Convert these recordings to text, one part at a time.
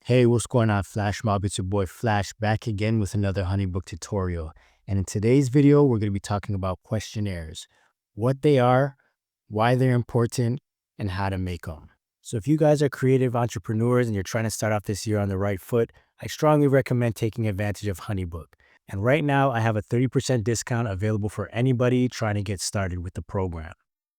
Hey, what's going on, Flash Mob? It's your boy Flash back again with another Honeybook tutorial. And in today's video, we're going to be talking about questionnaires, what they are, why they're important, and how to make them. So if you guys are creative entrepreneurs and you're trying to start off this year on the right foot, I strongly recommend taking advantage of Honeybook. And right now, I have a 30% discount available for anybody trying to get started with the program.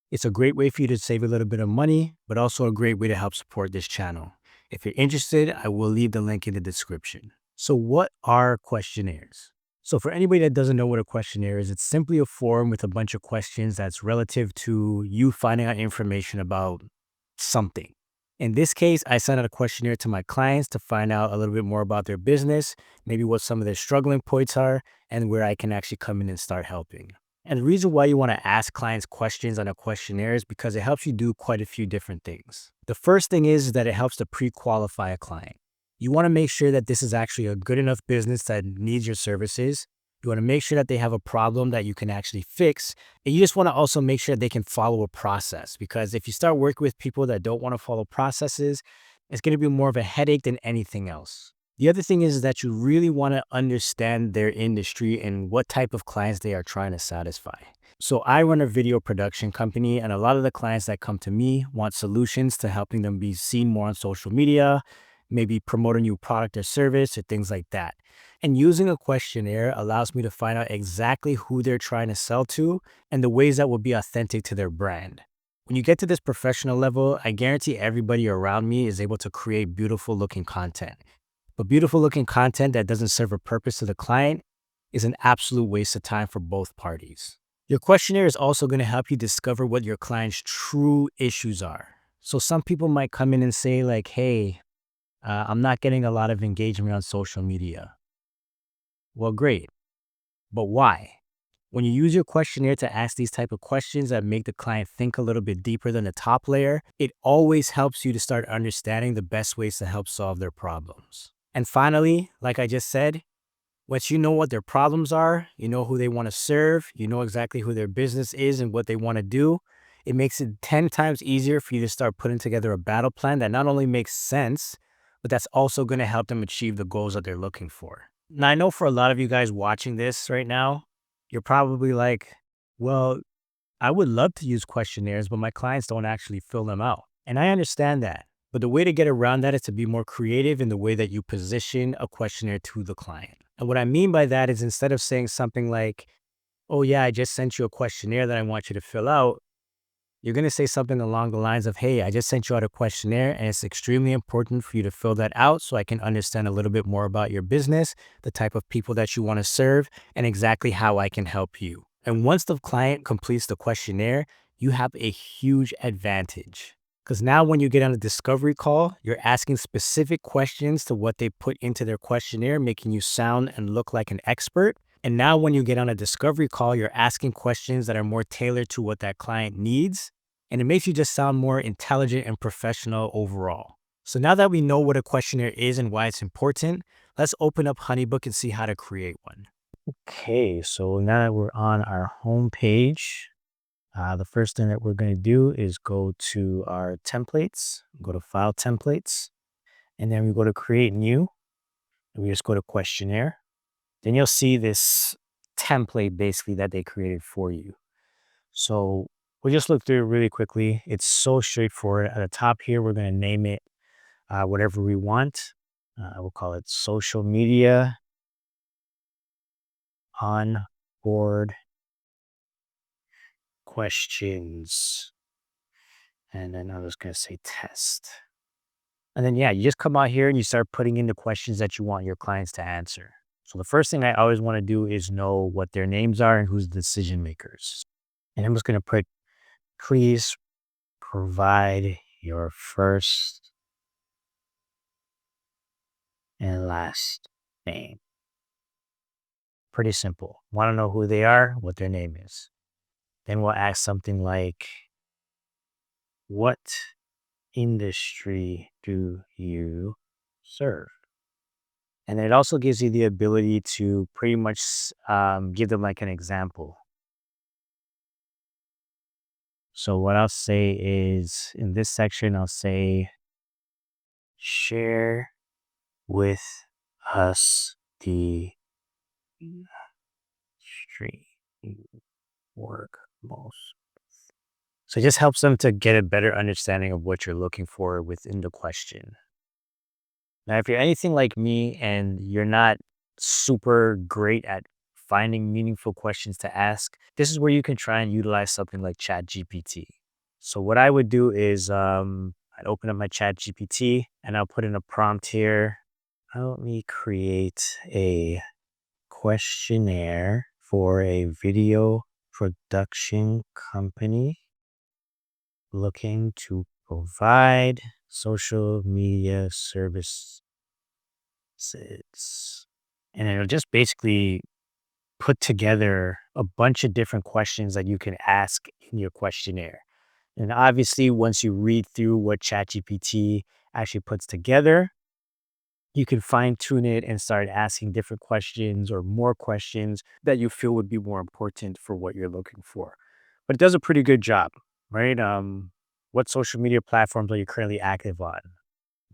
It's a great way for you to save a little bit of money, but also a great way to help support this channel. If you're interested, I will leave the link in the description. So what are questionnaires? So for anybody that doesn't know what a questionnaire is, it's simply a form with a bunch of questions that's relative to you finding out information about something. In this case, I sent out a questionnaire to my clients to find out a little bit more about their business, maybe what some of their struggling points are, and where I can actually come in and start helping. And the reason why you want to ask clients questions on a questionnaire is because it helps you do quite a few different things. The first thing is that it helps to pre-qualify a client. You want to make sure that this is actually a good enough business that needs your services. You want to make sure that they have a problem that you can actually fix. And you just want to also make sure they can follow a process, because if you start working with people that don't want to follow processes, it's going to be more of a headache than anything else. The other thing is that you really want to understand their industry and what type of clients they are trying to satisfy. So I run a video production company, and a lot of the clients that come to me want solutions to helping them be seen more on social media, maybe promote a new product or service or things like that. And using a questionnaire allows me to find out exactly who they're trying to sell to and the ways that will be authentic to their brand. When you get to this professional level, I guarantee everybody around me is able to create beautiful looking content. But beautiful looking content that doesn't serve a purpose to the client is an absolute waste of time for both parties. Your questionnaire is also going to help you discover what your client's true issues are. So some people might come in and say like, hey, I'm not getting a lot of engagement on social media. Well, great, but why? When you use your questionnaire to ask these type of questions that make the client think a little bit deeper than the top layer, it always helps you to start understanding the best ways to help solve their problems. And finally, like I just said, once you know what their problems are, you know who they want to serve, you know exactly who their business is and what they want to do, it makes it 10 times easier for you to start putting together a battle plan that not only makes sense, but that's also going to help them achieve the goals that they're looking for. Now, I know for a lot of you guys watching this right now, you're probably like, well, I would love to use questionnaires, but my clients don't actually fill them out. And I understand that. But the way to get around that is to be more creative in the way that you position a questionnaire to the client. And what I mean by that is, instead of saying something like, oh yeah, I just sent you a questionnaire that I want you to fill out, you're going to say something along the lines of, hey, I just sent you out a questionnaire and it's extremely important for you to fill that out so I can understand a little bit more about your business, the type of people that you want to serve, and exactly how I can help you. And once the client completes the questionnaire, you have a huge advantage. Because now when you get on a discovery call, you're asking specific questions to what they put into their questionnaire, making you sound and look like an expert. And now when you get on a discovery call, you're asking questions that are more tailored to what that client needs. And it makes you just sound more intelligent and professional overall. So now that we know what a questionnaire is and why it's important, let's open up Honeybook and see how to create one. Okay, so now that we're on our home page, the first thing that we're going to do is go to our templates, go to File Templates, and then we go to Create New, and we just go to Questionnaire. Then you'll see this template basically that they created for you. So we'll just look through it really quickly. It's so straightforward. At the top here, we're going to name it whatever we want. We'll call it Social Media On Board Questions. And then I'm just going to say Test. And then, yeah, you just come out here and you start putting in the questions that you want your clients to answer. So the first thing I always want to do is know what their names are and who's the decision makers. And I'm just going to put, please provide your first and last name. Pretty simple. Want to know who they are, what their name is. Then we'll ask something like, what industry do you serve? And it also gives you the ability to pretty much give them like an example. So what I'll say is, in this section, I'll say, share with us the stream work most. So it just helps them to get a better understanding of what you're looking for within the question. Now, if you're anything like me and you're not super great at finding meaningful questions to ask, this is where you can try and utilize something like ChatGPT. So what I would do is I'd open up my ChatGPT and I'll put in a prompt here. Help me create a questionnaire for a video production company looking to provide social media services. And it'll just basically put together a bunch of different questions that you can ask in your questionnaire. And obviously, once you read through what ChatGPT actually puts together, you can fine tune it and start asking different questions or more questions that you feel would be more important for what you're looking for. But it does a pretty good job, right? What social media platforms are you currently active on?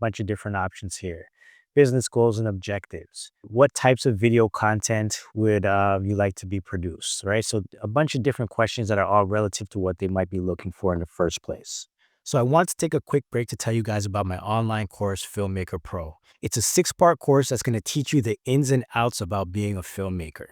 Bunch of different options here. Business goals and objectives. What types of video content would you like to be produced, right? So a bunch of different questions that are all relative to what they might be looking for in the first place. So I want to take a quick break to tell you guys about my online course, Filmmaker Pro. It's a 6-part course that's going to teach you the ins and outs about being a filmmaker.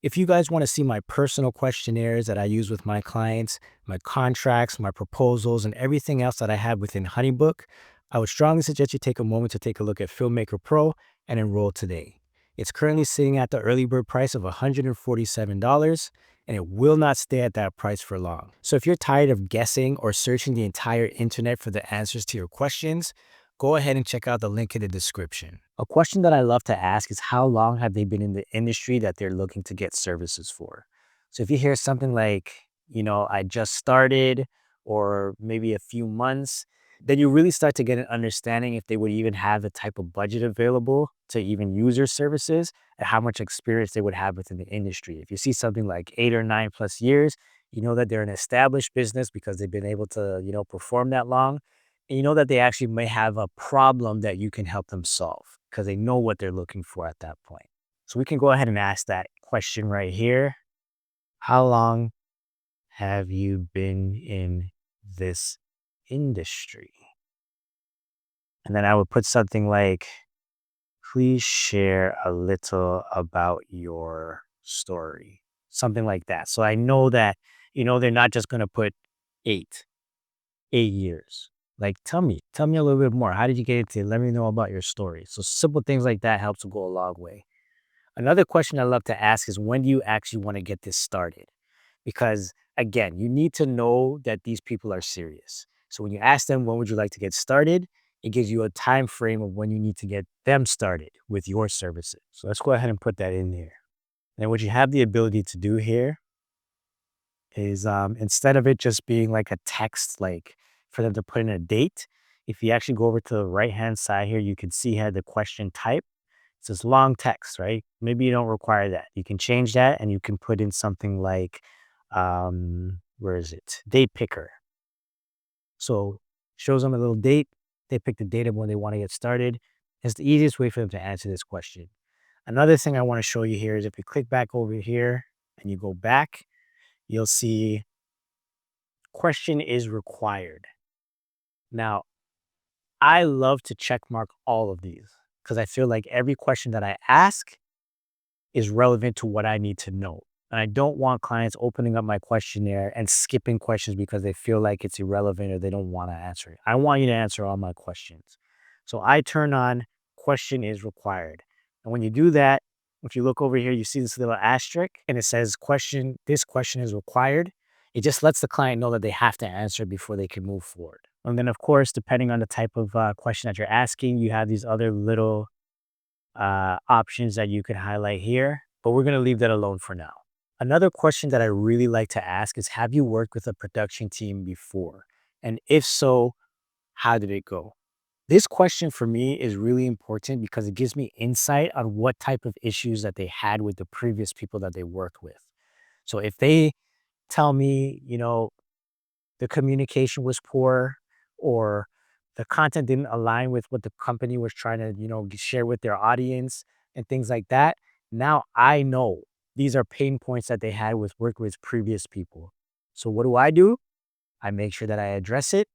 If you guys want to see my personal questionnaires that I use with my clients, my contracts, my proposals, and everything else that I have within Honeybook, I would strongly suggest you take a moment to take a look at Filmmaker Pro and enroll today. It's currently sitting at the early bird price of $147, and it will not stay at that price for long. So if you're tired of guessing or searching the entire internet for the answers to your questions, go ahead and check out the link in the description. A question that I love to ask is how long have they been in the industry that they're looking to get services for? So if you hear something like, I just started or maybe a few months, then you really start to get an understanding if they would even have the type of budget available to even use your services and how much experience they would have within the industry. If you see something like 8 or 9 plus years, you know that they're an established business because they've been able to, perform that long. And you know that they actually may have a problem that you can help them solve because they know what they're looking for at that point. So we can go ahead and ask that question right here. How long have you been in this industry? And then I would put something like, please share a little about your story, something like that. So I know that, they're not just going to put 8, 8 years. Like, tell me a little bit more. How did you get into it? Let me know about your story. So simple things like that helps to go a long way. Another question I love to ask is when do you actually want to get this started? Because again, you need to know that these people are serious. So when you ask them, when would you like to get started? It gives you a time frame of when you need to get them started with your services. So let's go ahead and put that in there. And what you have the ability to do here is instead of it just being like a text, like for them to put in a date, if you actually go over to the right-hand side here, you can see here the question type. It's this long text, right? Maybe you don't require that. You can change that and you can put in something like, where is it? Date picker. So shows them a little date. They pick the date of when they want to get started. It's the easiest way for them to answer this question. Another thing I want to show you here is if you click back over here and you go back, you'll see question is required. Now, I love to check mark all of these because I feel like every question that I ask is relevant to what I need to know. And I don't want clients opening up my questionnaire and skipping questions because they feel like it's irrelevant or they don't want to answer it. I want you to answer all my questions. So I turn on question is required. And when you do that, if you look over here, you see this little asterisk and it says this question is required. It just lets the client know that they have to answer before they can move forward. And then of course, depending on the type of question that you're asking, you have these other little options that you can highlight here, but we're going to leave that alone for now. Another question that I really like to ask is, have you worked with a production team before? And if so, how did it go? This question for me is really important because it gives me insight on what type of issues that they had with the previous people that they worked with. So if they tell me, the communication was poor or the content didn't align with what the company was trying to, share with their audience and things like that. Now I know these are pain points that they had with working with previous people. So what do? I make sure that I address it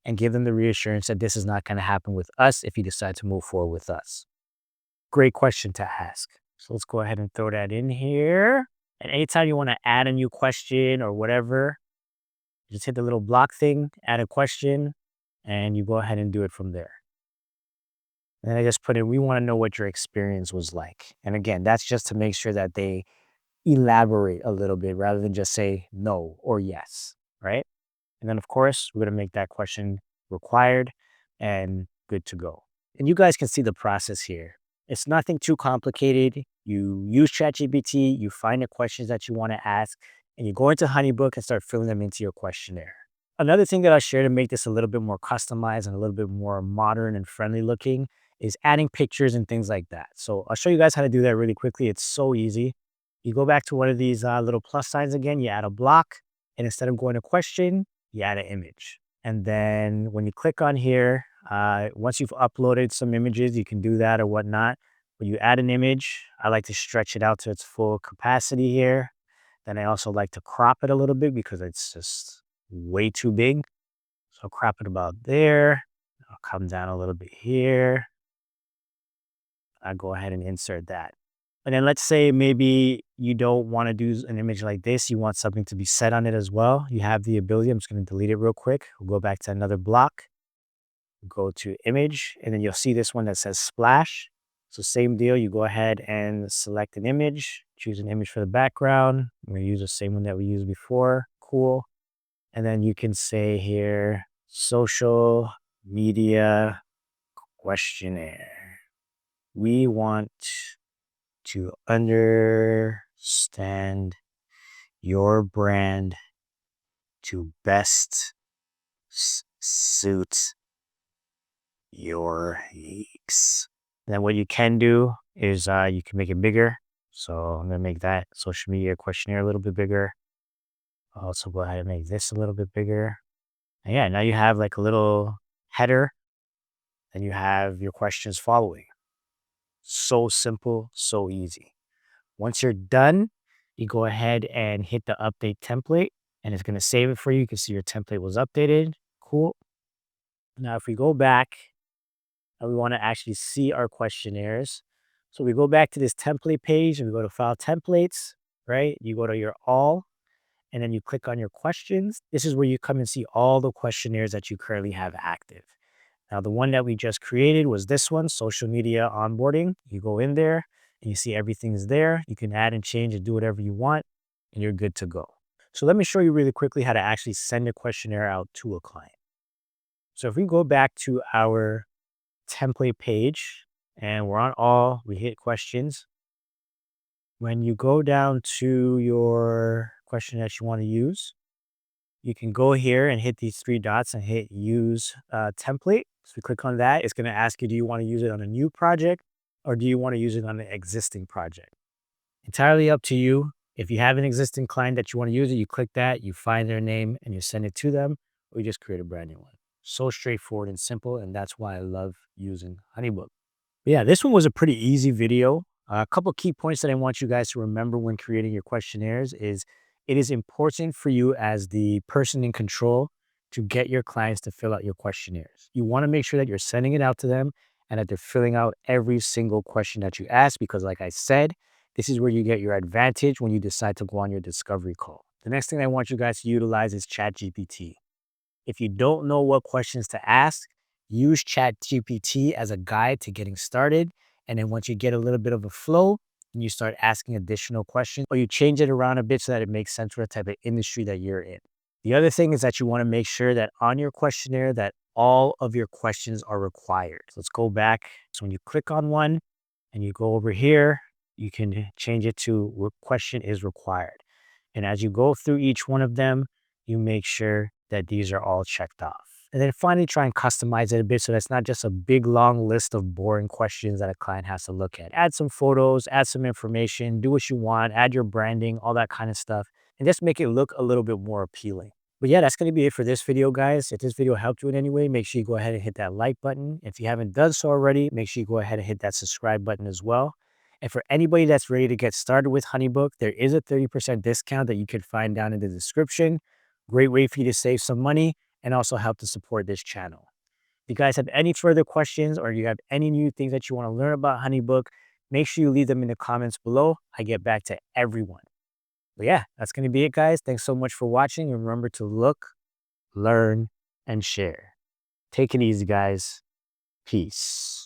and give them the reassurance that this is not going to happen with us if you decide to move forward with us. Great question to ask. So let's go ahead and throw that in here. And anytime you want to add a new question or whatever, just hit the little block thing, add a question, and you go ahead and do it from there. And then I just put in, we want to know what your experience was like. And again, that's just to make sure that they elaborate a little bit rather than just say no or yes, right? And then, of course, we're going to make that question required and good to go. And you guys can see the process here. It's nothing too complicated. You use ChatGPT, you find the questions that you want to ask, and you go into Honeybook and start filling them into your questionnaire. Another thing that I'll share to make this a little bit more customized and a little bit more modern and friendly looking is adding pictures and things like that. So I'll show you guys how to do that really quickly. It's so easy. You go back to one of these little plus signs again, you add a block, and instead of going to question, you add an image. And then when you click on here, once you've uploaded some images, you can do that or whatnot. When you add an image, I like to stretch it out to its full capacity here. Then I also like to crop it a little bit because it's just way too big. So I'll crop it about there. I'll come down a little bit here. I'll go ahead and insert that. And then let's say maybe you don't want to do an image like this. You want something to be set on it as well. You have the ability. I'm just going to delete it real quick. We'll go back to another block. Go to image, and then you'll see this one that says splash. So same deal. You go ahead and select an image, choose an image for the background. I'm going to use the same one that we used before. Cool. And then you can say here, social media questionnaire. We want to understand your brand to best suit your needs. Then what you can do is you can make it bigger. So I'm going to make that social media questionnaire a little bit bigger. I'll also go ahead and make this a little bit bigger. And yeah, now you have like a little header and you have your questions following. So simple, so easy. Once you're done, you go ahead and hit the update template and it's going to save it for you. You can see your template was updated. Cool. Now, if we go back and we want to actually see our questionnaires. So we go back to this template page and we go to file templates, right? You go to your all and then you click on your questions. This is where you come and see all the questionnaires that you currently have active. Now, the one that we just created was this one, social media onboarding. You go in there and you see everything is there. You can add and change and do whatever you want and you're good to go. So let me show you really quickly how to actually send a questionnaire out to a client. So if we go back to our template page and we're on all, we hit questions. When you go down to your question that you want to use, you can go here and hit these three dots and hit use template. So we click on that. It's going to ask you, do you want to use it on a new project or do you want to use it on an existing project? Entirely up to you. If you have an existing client that you want to use it, you click that, you find their name and you send it to them, or you just create a brand new one. So straightforward and simple. And that's why I love using Honeybook. But yeah, this one was a pretty easy video. A couple key points that I want you guys to remember when creating your questionnaires is it is important for you as the person in control to get your clients to fill out your questionnaires. You want to make sure that you're sending it out to them and that they're filling out every single question that you ask, because like I said, this is where you get your advantage when you decide to go on your discovery call. The next thing I want you guys to utilize is ChatGPT. If you don't know what questions to ask, use ChatGPT as a guide to getting started. And then once you get a little bit of a flow, you start asking additional questions, or you change it around a bit so that it makes sense for the type of industry that you're in. The other thing is that you want to make sure that on your questionnaire that all of your questions are required. So let's go back. So when you click on one and you go over here, you can change it to what question is required. And as you go through each one of them, you make sure that these are all checked off. And then finally try and customize it a bit so that's not just a big long list of boring questions that a client has to look at. Add some photos, add some information, do what you want, add your branding, all that kind of stuff, and just make it look a little bit more appealing. But yeah, that's going to be it for this video, guys. If this video helped you in any way, make sure you go ahead and hit that like button. If you haven't done so already, make sure you go ahead and hit that subscribe button as well. And for anybody that's ready to get started with Honeybook, there is a 30% discount that you can find down in the description. Great way for you to save some money and also help to support this channel. If you guys have any further questions or you have any new things that you want to learn about Honeybook, make sure you leave them in the comments below. I get back to everyone. But yeah, that's going to be it, guys. Thanks so much for watching. And remember to look, learn, and share. Take it easy, guys. Peace.